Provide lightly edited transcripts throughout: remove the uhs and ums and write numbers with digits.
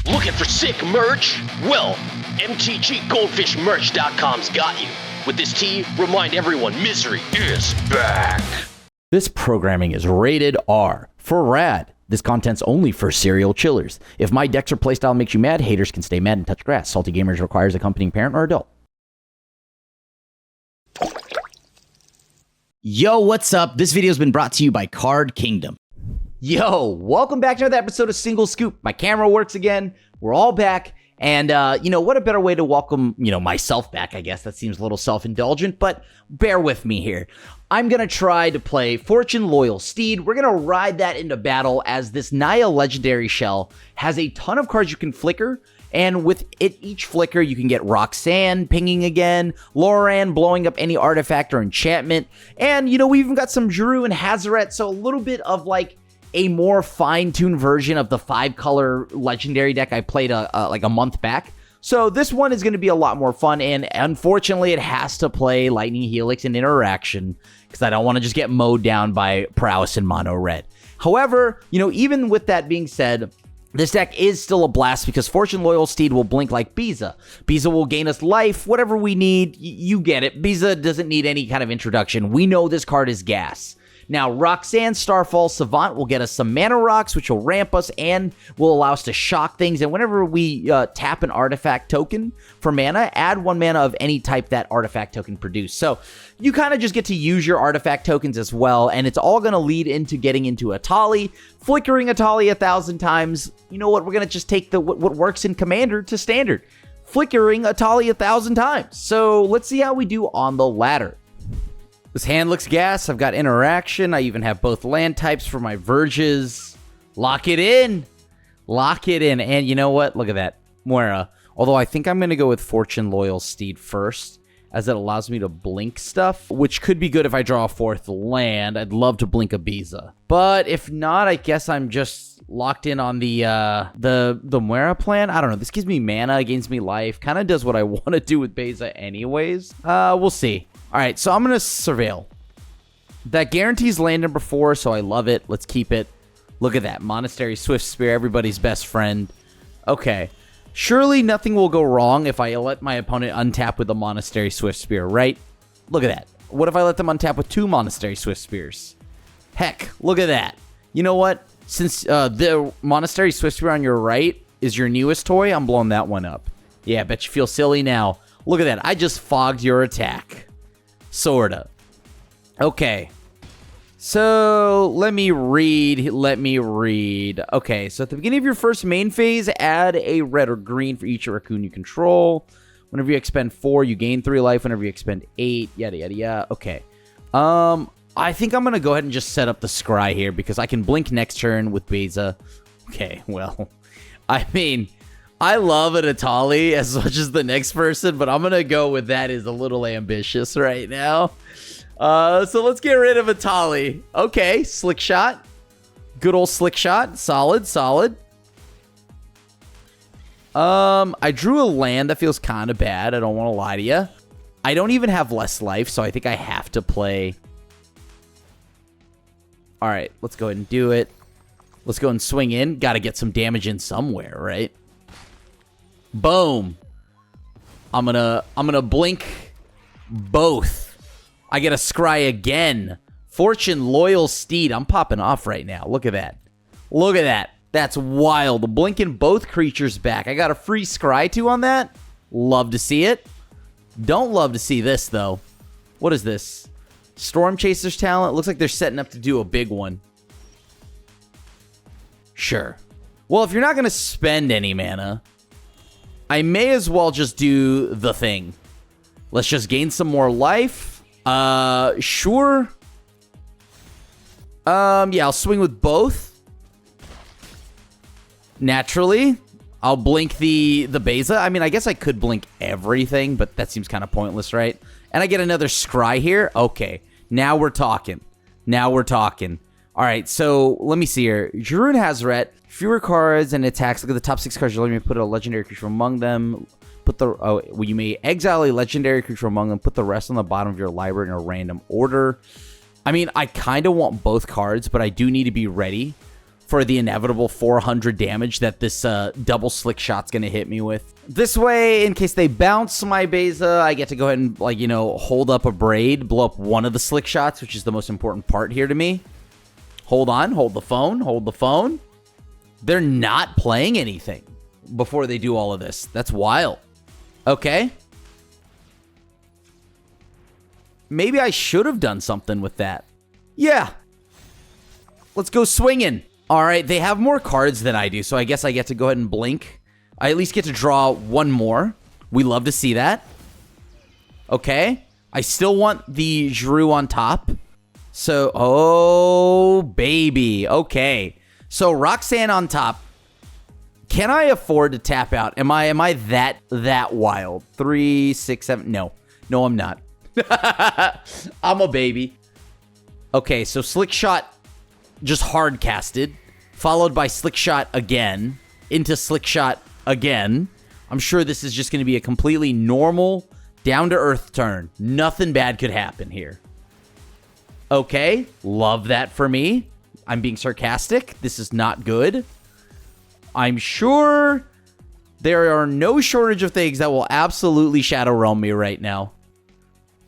Looking for sick merch? Well, MTGGoldfishMerch.com's got you. With this tee, remind everyone misery is back. This programming is rated R for rad. This content's only for serial chillers. If my decks or playstyle makes you mad, haters can stay mad and touch grass. Salty Gamers requires accompanying parent or adult. Yo, what's up? This video's been brought to you by Card Kingdom. Yo, welcome back to another episode of Single Scoop. My camera works again. We're all back. And, what a better way to welcome, myself back, I guess. That seems a little self-indulgent, but bear with me here. I'm going to try to play Fortune Loyal Steed. We're going to ride that into battle as this Naya Legendary Shell has a ton of cards you can flicker. And with each flicker, you can get Roxanne pinging again, Loran blowing up any artifact or enchantment. And, we even got some Drew and Hazaret, so a little bit of, a more fine-tuned version of the 5-color legendary deck I played a month back. So this one is going to be a lot more fun, and unfortunately it has to play Lightning Helix and Interaction because I don't want to just get mowed down by Prowess and Mono Red. However, even with that being said, this deck is still a blast because Fortune Loyal Steed will blink like Biza. Biza will gain us life, whatever we need, you get it. Biza doesn't need any kind of introduction. We know this card is gas. Now, Roxanne Starfall Savant will get us some mana rocks, which will ramp us and will allow us to shock things. And whenever we tap an artifact token for mana, add 1 mana of any type that artifact token produced. So you kind of just get to use your artifact tokens as well. And it's all going to lead into getting into Atali, flickering Atali 1,000 times. You know what? We're going to just take what works in Commander to Standard, flickering Atali 1,000 times. So let's see how we do on the ladder. This hand looks gas. I've got Interaction. I even have both land types for my Verges. Lock it in. Lock it in. And you know what? Look at that. Moira. Although I think I'm going to go with Fortune Loyal Steed first, as it allows me to blink stuff, which could be good if I draw a 4th land. I'd love to blink a Biza. But if not, I guess I'm just locked in on the Moira plan. I don't know. This gives me mana, gains me life. Kind of does what I want to do with Biza anyways. We'll see. All right, so I'm going to Surveil. That guarantees land number 4, so I love it. Let's keep it. Look at that. Monastery Swift Spear, everybody's best friend. Okay. Surely nothing will go wrong if I let my opponent untap with a Monastery Swift Spear, right? Look at that. What if I let them untap with 2 Monastery Swift Spears? Heck, look at that. You know what? Since the Monastery Swift Spear on your right is your newest toy, I'm blowing that one up. Yeah, I bet you feel silly now. Look at that. I just fogged your attack. Sorta. Okay. So, let me read. Okay, so at the beginning of your first main phase, add a red or green for each raccoon you control. Whenever you expend 4, you gain 3 life. Whenever you expend 8, yada, yada, yada. Okay. I think I'm going to go ahead and just set up the Scry here because I can blink next turn with Beza. Okay, well, I mean, I love an Atali as much as the next person, but I'm going to go with that is a little ambitious right now. So let's get rid of Atali. Okay, Slick Shot. Good old Slick Shot. Solid, solid. I drew a land that feels kind of bad. I don't want to lie to you. I don't even have less life, so I think I have to play. All right, let's go ahead and do it. Let's go and swing in. Got to get some damage in somewhere, right? Boom. I'm gonna blink both. I get a Scry again. Fortune Loyal Steed. I'm popping off right now. Look at that. Look at that. That's wild. Blinking both creatures back. I got a free Scry too on that. Love to see it. Don't love to see this though. What is this? Storm Chaser's talent. Looks like they're setting up to do a big one. Sure. Well, if you're not gonna spend any mana, I may as well just do the thing. Let's just gain some more life. Sure. Yeah, I'll swing with both. Naturally. I'll blink the Beza. I mean, I guess I could blink everything, but that seems kind of pointless, right? And I get another Scry here. Okay. Now we're talking. Now we're talking. All right, so let me see here. Drew and Hazaret. Fewer cards and attacks. Look at the top 6 cards. You're letting me put a legendary creature among them. You may exile a legendary creature among them. Put the rest on the bottom of your library in a random order. I mean, I kind of want both cards, but I do need to be ready for the inevitable 400 damage that this double slick shot's going to hit me with. This way, in case they bounce my Beza, I get to go ahead and, like, you know, hold up a braid, blow up one of the slick shots, which is the most important part here to me. Hold on, hold the phone, hold the phone. They're not playing anything before they do all of this. That's wild. Okay. Maybe I should have done something with that. Yeah. Let's go swinging. All right, they have more cards than I do, so I guess I get to go ahead and blink. I at least get to draw one more. We love to see that. Okay. I still want the Giroux on top. So, oh, baby. Okay. So, Roxanne on top. Can I afford to tap out? Am I that wild? 3, 6, 7. No. No, I'm not. I'm a baby. Okay, so Slick Shot just hard casted, followed by Slick Shot again, into Slick Shot again. I'm sure this is just going to be a completely normal, down-to-earth turn. Nothing bad could happen here. Okay, love that for me. I'm being sarcastic. This is not good. I'm sure there are no shortage of things that will absolutely Shadow Realm me right now.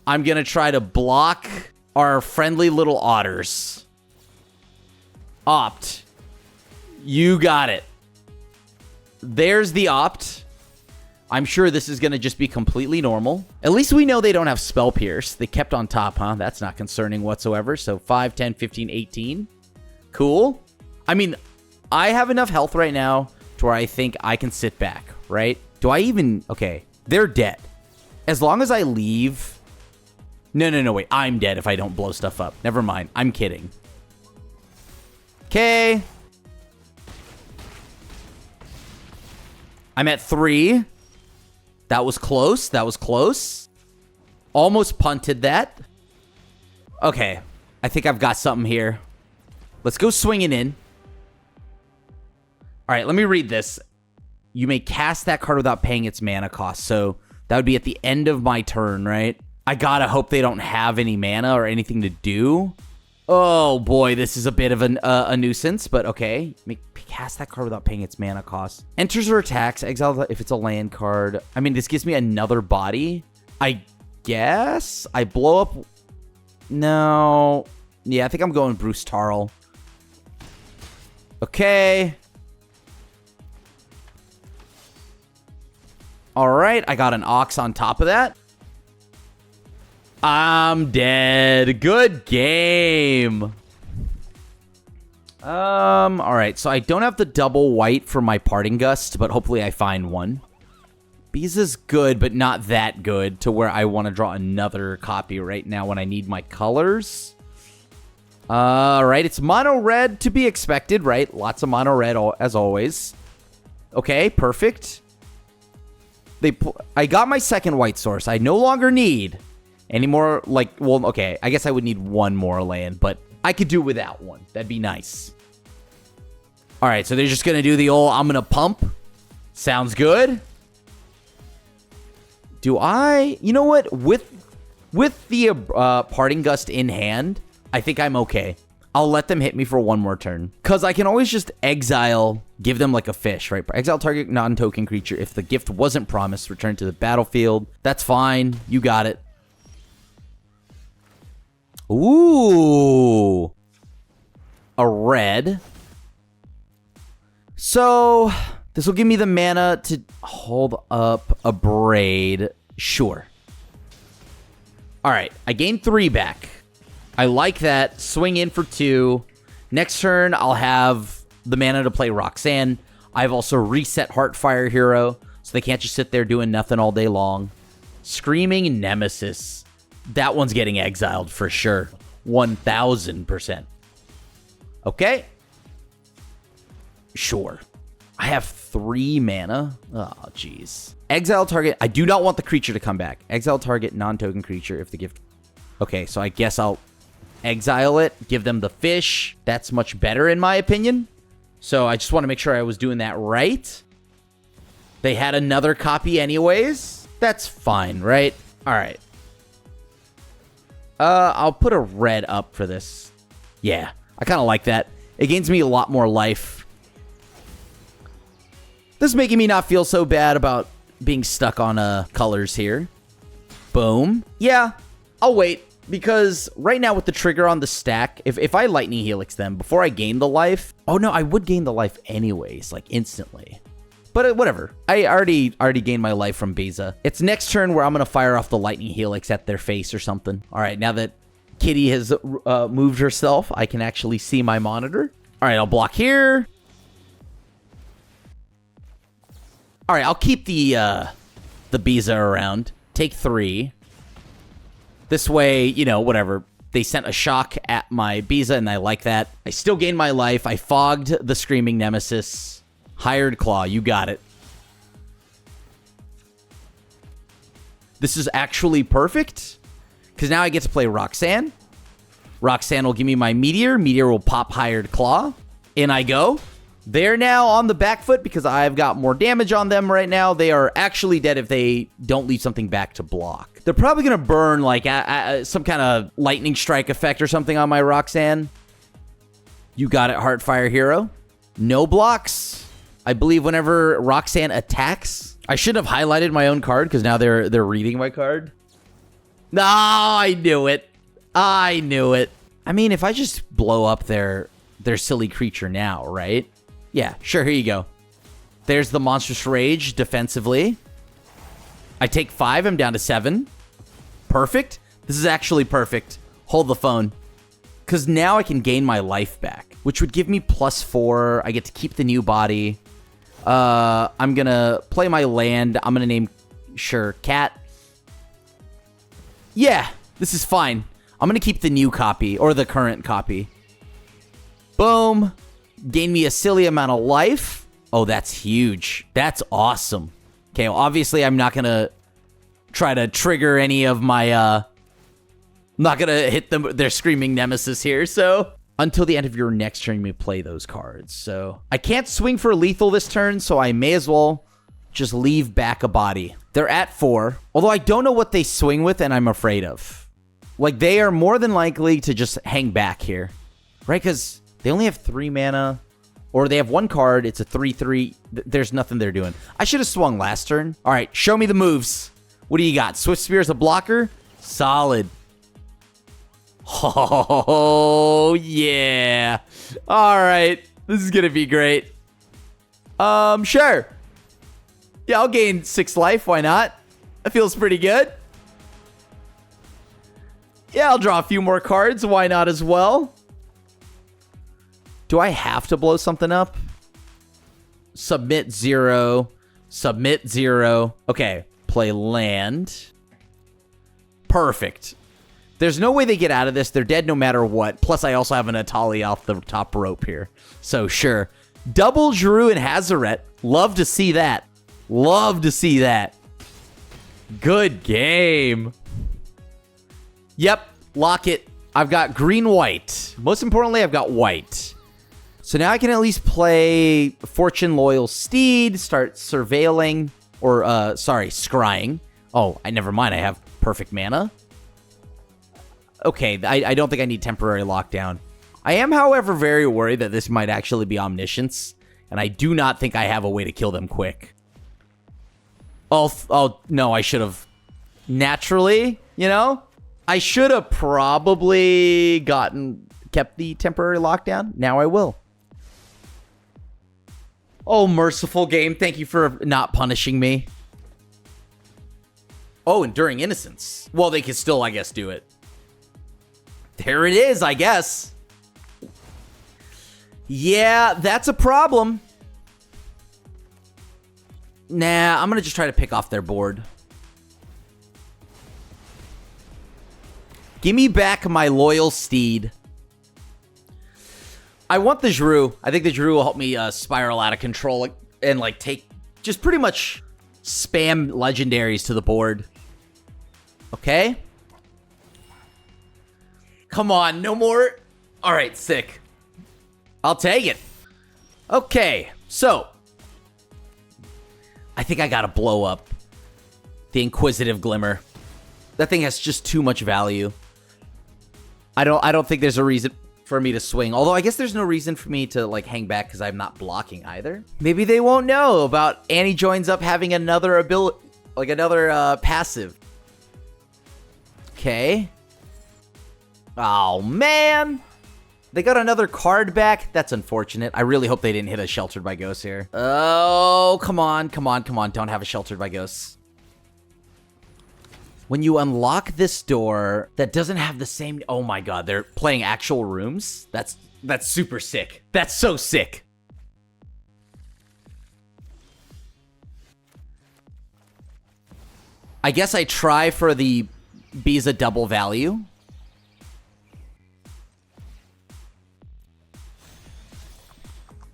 I'm going to try to block our friendly little otters. Opt. You got it. There's the opt. I'm sure this is going to just be completely normal. At least we know they don't have Spell Pierce. They kept on top, huh? That's not concerning whatsoever. So 5, 10, 15, 18. Cool. I mean, I have enough health right now to where I think I can sit back, right? Do I even... Okay, they're dead. As long as I leave... No, wait. I'm dead if I don't blow stuff up. Never mind. I'm kidding. Okay. I'm at 3. That was close. That was close. Almost punted that. Okay. I think I've got something here. Let's go swinging in. All right, let me read this. You may cast that card without paying its mana cost. So that would be at the end of my turn, right? I gotta hope they don't have any mana or anything to do. Oh boy, this is a bit of a nuisance, but okay. Cast that card without paying its mana cost. Enters or attacks, exile if it's a land card. I mean, this gives me another body. I guess I blow up. No. Yeah, I think I'm going Bruce Tarl. Okay. All right, I got an Ox on top of that. I'm dead. Good game. All right, so I don't have the double white for my Parting Gust, but hopefully I find one. Beza's good, but not that good to where I want to draw another copy right now when I need my colors. All right, it's mono red to be expected, right? Lots of mono red as always. Okay, perfect. I got my second white source. I no longer need any more, like, well, okay, I guess I would need one more land, but I could do without one. That'd be nice. All right, so they're just going to do the old, I'm going to pump. Sounds good. Do I, you know what? With the Parting Gust in hand, I think I'm okay. I'll let them hit me for one more turn. Because I can always just exile, give them like a fish, right? Exile target non-token creature. If the gift wasn't promised, return to the battlefield. That's fine. You got it. Ooh. A red. So, this will give me the mana to hold up a braid. Sure. All right. I gained 3 back. I like that. Swing in for 2. Next turn, I'll have the mana to play Roxanne. I've also reset Heartfire Hero, so they can't just sit there doing nothing all day long. Screaming Nemesis. That one's getting exiled for sure. 1000%. Okay. Sure. I have 3 mana. Oh, jeez. Exile target. I do not want the creature to come back. Exile target non-token creature if the gift... Okay, so I guess I'll exile it. Give them the fish. That's much better in my opinion. So I just want to make sure I was doing that right. They had another copy anyways. That's fine, right? All right. I'll put a red up for this. Yeah, I kind of like that. It gains me a lot more life. This is making me not feel so bad about being stuck on colors here. Boom. Yeah, I'll wait. Because right now with the trigger on the stack, if I Lightning Helix them before I gain the life... Oh, no, I would gain the life anyways, like instantly. But whatever. I already gained my life from Beza. It's next turn where I'm going to fire off the Lightning Helix at their face or something. All right, now that Kitty has moved herself, I can actually see my monitor. All right, I'll block here. All right, I'll keep the Beza around. Take 3. This way, you know, whatever. They sent a shock at my Beza, and I like that. I still gained my life. I fogged the Screaming Nemesis. Hired Claw, you got it. This is actually perfect, because now I get to play Roxanne. Roxanne will give me my Meteor. Meteor will pop Hired Claw. In I go. They're now on the back foot because I've got more damage on them right now. They are actually dead if they don't leave something back to block. They're probably going to burn like some kind of lightning strike effect or something on my Roxanne. You got it, Heartfire Hero. No blocks. I believe whenever Roxanne attacks, I should have highlighted my own card because now they're reading my card. No, I knew it. I knew it. I mean, if I just blow up their silly creature now, right? Yeah, sure, here you go. There's the Monstrous Rage defensively. I take 5, I'm down to 7. Perfect. This is actually perfect. Hold the phone. Because now I can gain my life back, which would give me +4. I get to keep the new body. I'm going to play my land. I'm going to name, sure, Cat. Yeah, this is fine. I'm going to keep the new copy, or the current copy. Boom. Gain me a silly amount of life. Oh, that's huge. That's awesome. Okay, well, obviously I'm not going to try to trigger any of my... I'm not going to hit their Screaming Nemesis here, so... Until the end of your next turn, you may play those cards. So I can't swing for lethal this turn, so I may as well just leave back a body. They're at 4, although I don't know what they swing with and I'm afraid of. Like, they are more than likely to just hang back here, right? Because... they only have 3 mana, or they have 1 card. It's a 3/3. There's nothing they're doing. I should have swung last turn. All right, show me the moves. What do you got? Swift Spear as a blocker? Solid. Oh, yeah. All right. This is going to be great. Sure. Yeah, I'll gain 6 life. Why not? That feels pretty good. Yeah, I'll draw a few more cards. Why not as well? Do I have to blow something up? Submit 0. Submit 0. Okay, play land. Perfect. There's no way they get out of this. They're dead no matter what. Plus, I also have an Atali off the top rope here. So, sure. Double Drew and Hazaret. Love to see that. Love to see that. Good game. Yep, lock it. I've got green-white. Most importantly, I've got white. So now I can at least play Fortune Loyal Steed, start surveilling, or, scrying. Oh, never mind, I have perfect mana. Okay, I don't think I need temporary lockdown. I am, however, very worried that this might actually be Omniscience, and I do not think I have a way to kill them quick. Oh, no, I should have. Naturally, you know? I should have probably kept the temporary lockdown. Now I will. Oh, merciful game. Thank you for not punishing me. Oh, Enduring Innocence. Well, they can still, I guess, do it. There it is, I guess. Yeah, that's a problem. Nah, I'm going to just try to pick off their board. Give me back my Loyal Steed. I want the Drew. I think the Drew will help me spiral out of control and, like, take... just pretty much spam legendaries to the board. Okay? Come on, no more... All right, sick. I'll take it. Okay, so... I think I gotta blow up the Inquisitive Glimmer. That thing has just too much value. I don't think there's a reason for me to swing. Although I guess there's no reason for me to like hang back because I'm not blocking either. Maybe they won't know about Annie joins up having another ability, like another passive. Okay. Oh, man. They got another card back. That's unfortunate. I really hope they didn't hit a Sheltered by Ghosts here. Oh, come on, come on, come on. Don't have a Sheltered by Ghosts. When you unlock this door that doesn't have the same... Oh my god, they're playing actual rooms? That's super sick. That's so sick. I guess I try for the Biza double value.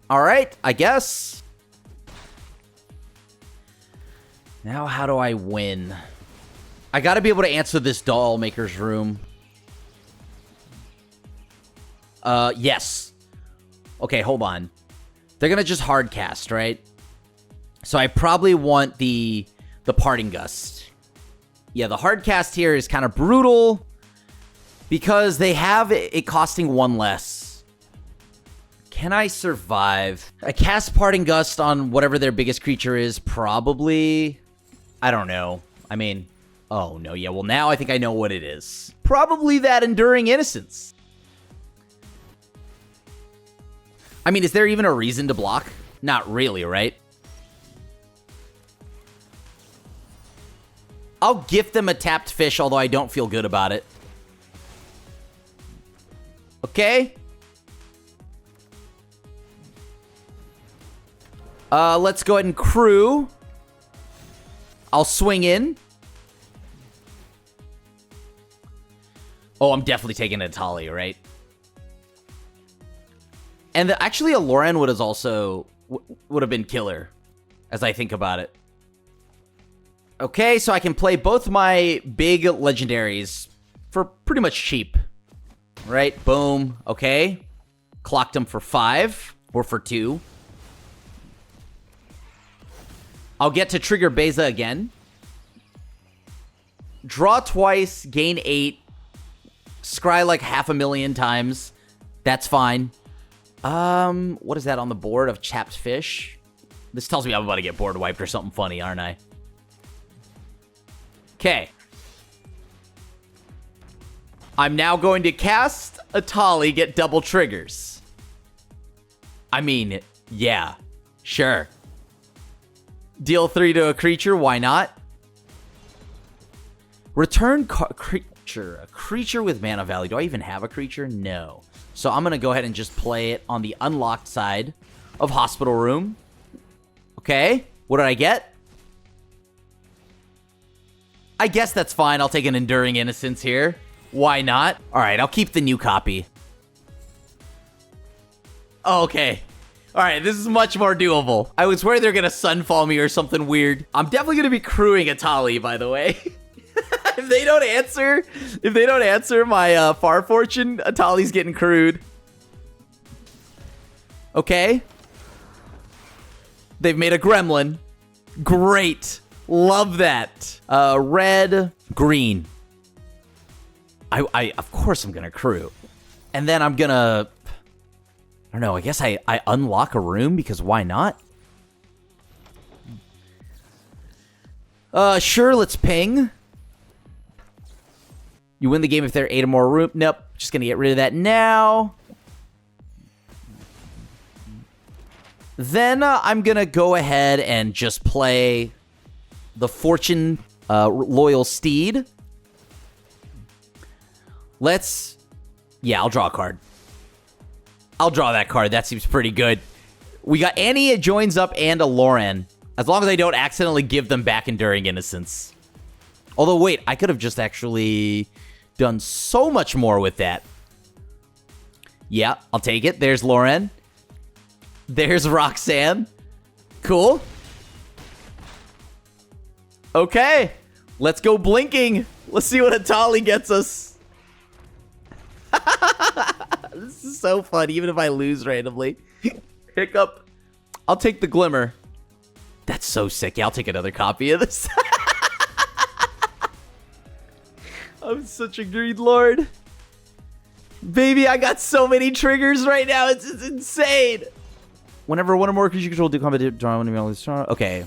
All right, I guess. Now how do I win? I gotta be able to answer this doll maker's room. Yes. Okay, hold on. They're gonna just hard cast, right? So I probably want the Parting Gust. Yeah, the hard cast here is kind of brutal because they have it costing one less. Can I survive? I cast Parting Gust on whatever their biggest creature is, probably. I don't know. I mean, oh no, yeah, well now I think I know what it is. Probably that Enduring Innocence. I mean, is there even a reason to block? Not really, right? I'll gift them a tapped fish, although I don't feel good about it. Okay. Let's go ahead and crew. I'll swing in. Oh, I'm definitely taking a Tali, right? And actually, a Loran would have been killer, as I think about it. Okay, so I can play both my big legendaries for pretty much cheap. Right? Boom. Okay. Clocked them for 5 or for 2. I'll get to trigger Beza again. Draw twice, gain 8. Scry like 500,000 times. That's fine. What is that on the board of chapped fish? This tells me I'm about to get board wiped or something funny, aren't I? Okay. I'm now going to cast a Tali, get double triggers. I mean, yeah, sure. Deal 3 to a creature, why not? Return creature. A creature with mana value. Do I even have a creature? No. So I'm going to go ahead and just play it on the unlocked side of Hospital Room. Okay. What did I get? I guess that's fine. I'll take an Enduring Innocence here. Why not? All right, I'll keep the new copy. Oh, okay. All right, this is much more doable. I was worried they're going to Sunfall me or something weird. I'm definitely going to be crewing a Tali, by the way. If they don't answer my Far Fortune, a Tali's getting crewed. Okay. They've made a gremlin. Great. Love that. Red, green. I of course I'm gonna crew. And then I'm gonna... I don't know, I guess I unlock a room because why not? Sure, let's ping. You win the game if there are 8 or more room. Nope, just gonna get rid of that now. Then I'm gonna go ahead and just play the Fortune Loyal Steed. Yeah, I'll draw a card. I'll draw that card. That seems pretty good. We got Annie joins up and a Loran. As long as I don't accidentally give them back Enduring Innocence. Although, wait, I could have just actually done so much more with that. Yeah, I'll take it. There's Loran. There's Roxanne. Cool. Okay. Let's go blinking. Let's see what a Tali gets us. This is so fun, even if I lose randomly. Hiccup. I'll take the Glimmer. That's so sick. Yeah, I'll take another copy of this. I'm such a greed lord. Baby, I got so many triggers right now. It's insane. Whenever one or more creatures you control do combat, draw one of your strong. Okay.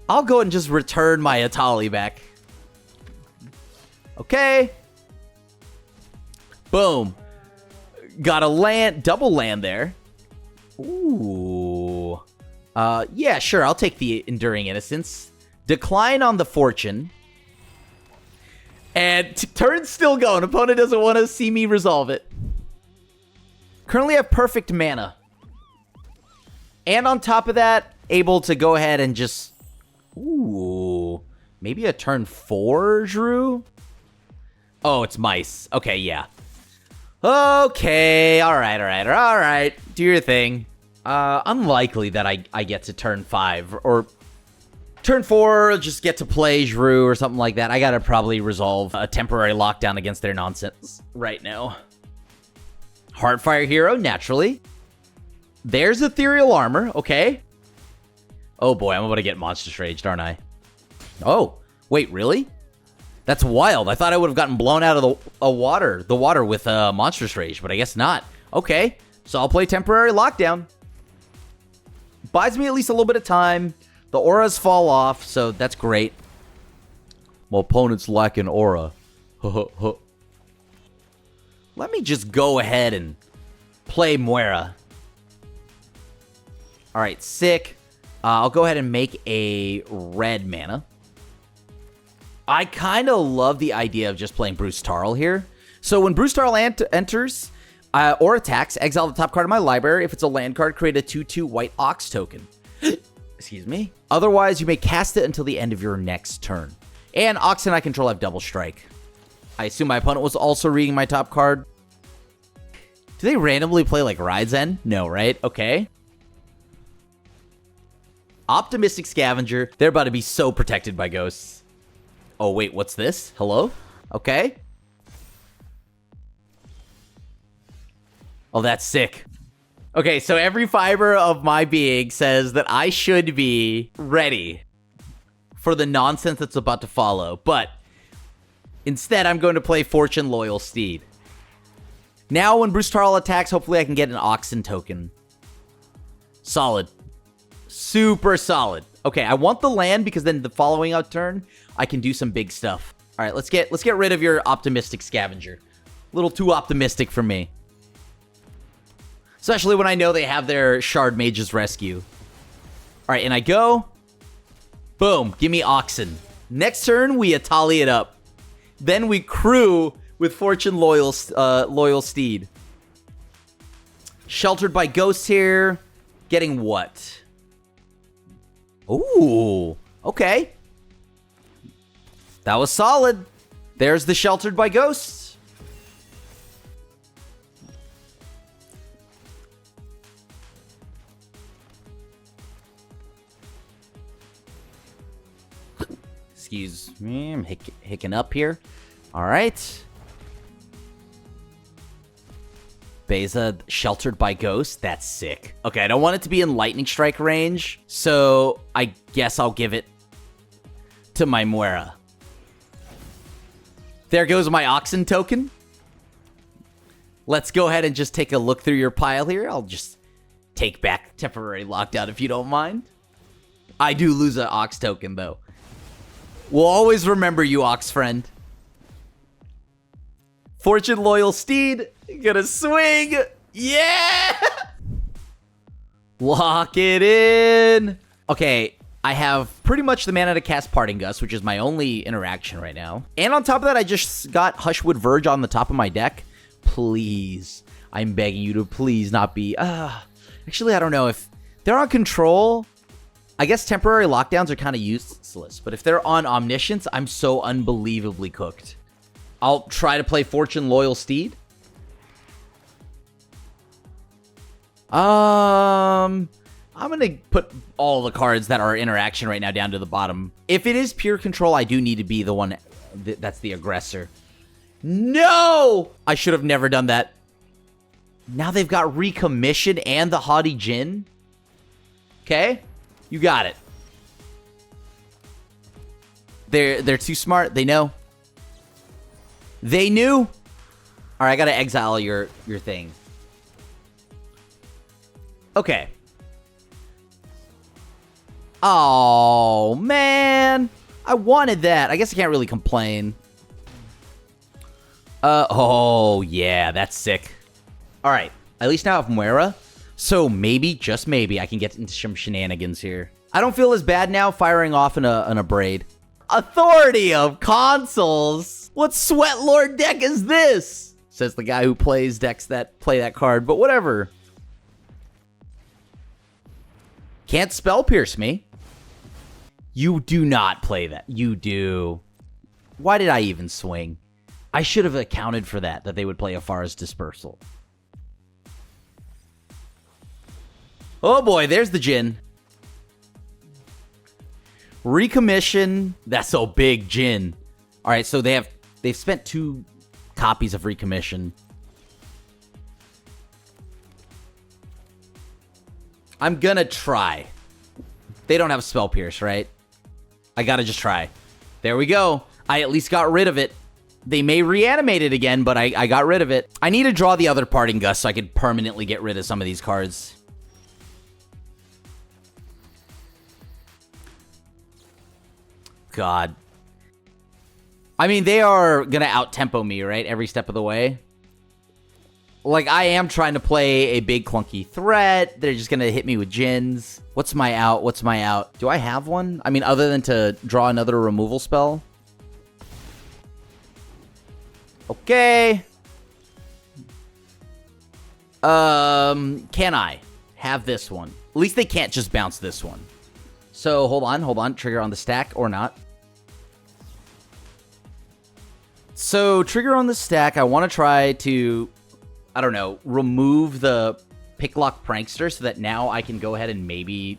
I'll go and just return my Atali back. Okay. Boom. Got a land, double land there. Ooh. Yeah, sure. I'll take the Enduring Innocence. Decline on the Fortune. And turn's still going. Opponent doesn't want to see me resolve it. Currently have perfect mana. And on top of that, able to go ahead and just... Ooh. Maybe a turn 4, Drew? Oh, it's mice. Okay, yeah. Okay. All right. Do your thing. Unlikely that I get to turn 5. Or turn 4, just get to play Drew or something like that. I gotta probably resolve a temporary lockdown against their nonsense right now. Heartfire Hero, naturally. There's Ethereal Armor, okay. Oh boy, I'm about to get Monstrous Raged, aren't I? Oh, wait, really? That's wild. I thought I would have gotten blown out of the water with Monstrous Rage, but I guess not. Okay, so I'll play Temporary Lockdown. Buys me at least a little bit of time. The auras fall off, so that's great. My opponent's lacking aura. Let me just go ahead and play Moira. All right, sick. I'll go ahead and make a red mana. I kind of love the idea of just playing Bruce Tarl here. So when Bruce Tarl enters or attacks, exile the top card of my library. If it's a land card, create a 2/2 white Ox token. Excuse me. Otherwise, you may cast it until the end of your next turn. And Ox and I control have double strike. I assume my opponent was also reading my top card. Do they randomly play like Raizen? No, right? Okay. Optimistic Scavenger. They're about to be so protected by ghosts. Oh, wait, what's this? Hello? Okay. Oh, that's sick. Okay, so every fiber of my being says that I should be ready for the nonsense that's about to follow. But instead, I'm going to play Fortune Loyal Steed. Now, when Bruce Tarl attacks, hopefully I can get an Oxen token. Solid. Super solid. Okay, I want the land because then the following out turn, I can do some big stuff. All right, let's get rid of your Optimistic Scavenger. A little too optimistic for me. Especially when I know they have their Shard Mage's Rescue. All right, and I go. Boom, give me Oxen. Next turn, we Atali it up. Then we crew with Fortune Loyal Steed. Sheltered by Ghosts here. Getting what? Ooh, okay. That was solid. There's the Sheltered by Ghosts. Excuse me, I'm hicking up here. All right. Beza, Sheltered by Ghosts. That's sick. Okay, I don't want it to be in Lightning Strike range, so I guess I'll give it to my Moira. There goes my Oxen token. Let's go ahead and just take a look through your pile here. I'll just take back Temporary Lockdown if you don't mind. I do lose an Ox token, though. We'll always remember you, Ox friend. Fortune Loyal Steed. Gonna swing. Yeah! Lock it in. Okay, I have pretty much the mana to cast Parting Gust, which is my only interaction right now. And on top of that, I just got Hushwood Verge on the top of my deck. Please. I'm begging you to please not be... actually, I don't know. If they're on control... I guess temporary lockdowns are kind of useless, but if they're on Omniscience, I'm so unbelievably cooked. I'll try to play Fortune Loyal Steed. I'm going to put all the cards that are interaction right now down to the bottom. If it is pure control, I do need to be the one that's the aggressor. No! I should have never done that. Now they've got Recommission and the Haughty Djinn. Okay? You got it. They're too smart. They know. They knew. All right, I gotta exile your thing. Okay. Oh, man. I wanted that. I guess I can't really complain. Oh, yeah, that's sick. All right, at least now I have Moira. So maybe, just maybe, I can get into some shenanigans here. I don't feel as bad now firing off in a braid. Authority of consoles. What sweat lord deck is this? Says the guy who plays decks that play that card, but whatever. Can't spell pierce me. You do not play that. You do. Why did I even swing? I should have accounted for that they would play Afara's Dispersal. Oh boy, there's the Jhin. Recommission. That's so big, Jhin. All right, so they've spent 2 copies of Recommission. I'm gonna try. They don't have Spell Pierce, right? I gotta just try. There we go. I at least got rid of it. They may reanimate it again, but I got rid of it. I need to draw the other Parting Gust so I could permanently get rid of some of these cards. God. I mean, they are gonna out-tempo me, right? Every step of the way. Like, I am trying to play a big clunky threat. They're just gonna hit me with Jins. What's my out? What's my out? Do I have one? I mean, other than to draw another removal spell? Okay. Can I have this one? At least they can't just bounce this one. So, hold on. Trigger on the stack or not. So, trigger on the stack. I want to try to, I don't know, remove the Picklock Prankster so that now I can go ahead and maybe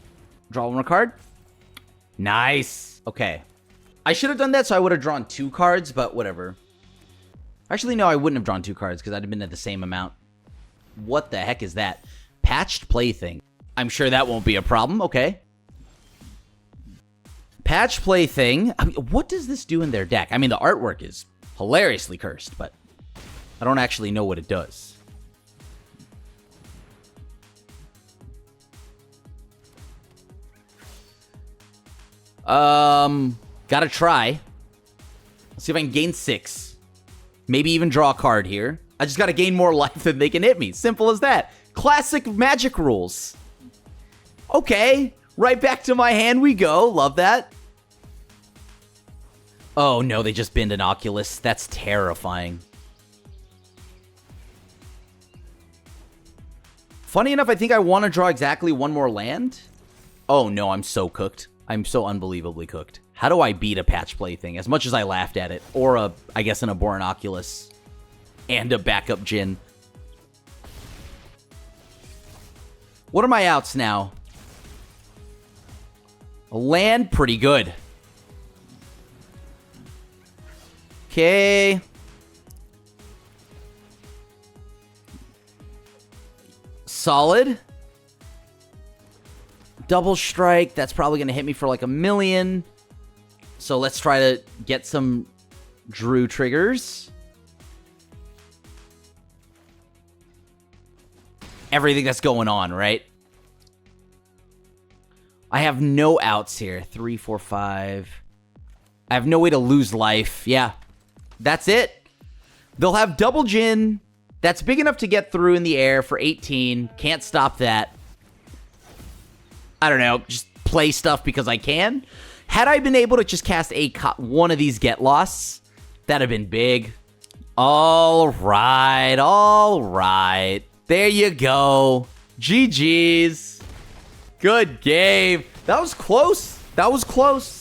draw one more card. Nice. Okay. I should have done that so I would have drawn 2 cards, but whatever. Actually, no, I wouldn't have drawn 2 cards because I'd have been at the same amount. What the heck is that? Patched Plaything. I'm sure that won't be a problem. Okay. Patch Plaything. I mean, what does this do in their deck? I mean, the artwork is hilariously cursed, but I don't actually know what it does. Gotta try. Let's see if I can gain 6. Maybe even draw a card here. I just gotta gain more life than they can hit me. Simple as that. Classic Magic rules. Okay. Right back to my hand we go. Love that. Oh, no, they just binned an Oculus. That's terrifying. Funny enough, I think I want to draw exactly 1 more land. Oh, no, I'm so cooked. I'm so unbelievably cooked. How do I beat a Patch Plaything? As much as I laughed at it. Or, I guess, an Abhorrent Oculus. And a backup Jhin. What are my outs now? A land, pretty good. Okay. Solid. Double strike. That's probably going to hit me for like 1 million. So let's try to get some Drew triggers. Everything that's going on, right? I have no outs here. 3, 4, 5. I have no way to lose life. Yeah. That's it. They'll have double Jhin. That's big enough to get through in the air for 18. Can't stop that. I don't know. Just play stuff because I can. Had I been able to just cast one of these Get Losts, that'd have been big. All right. All right. There you go. GG's. Good game. That was close. That was close.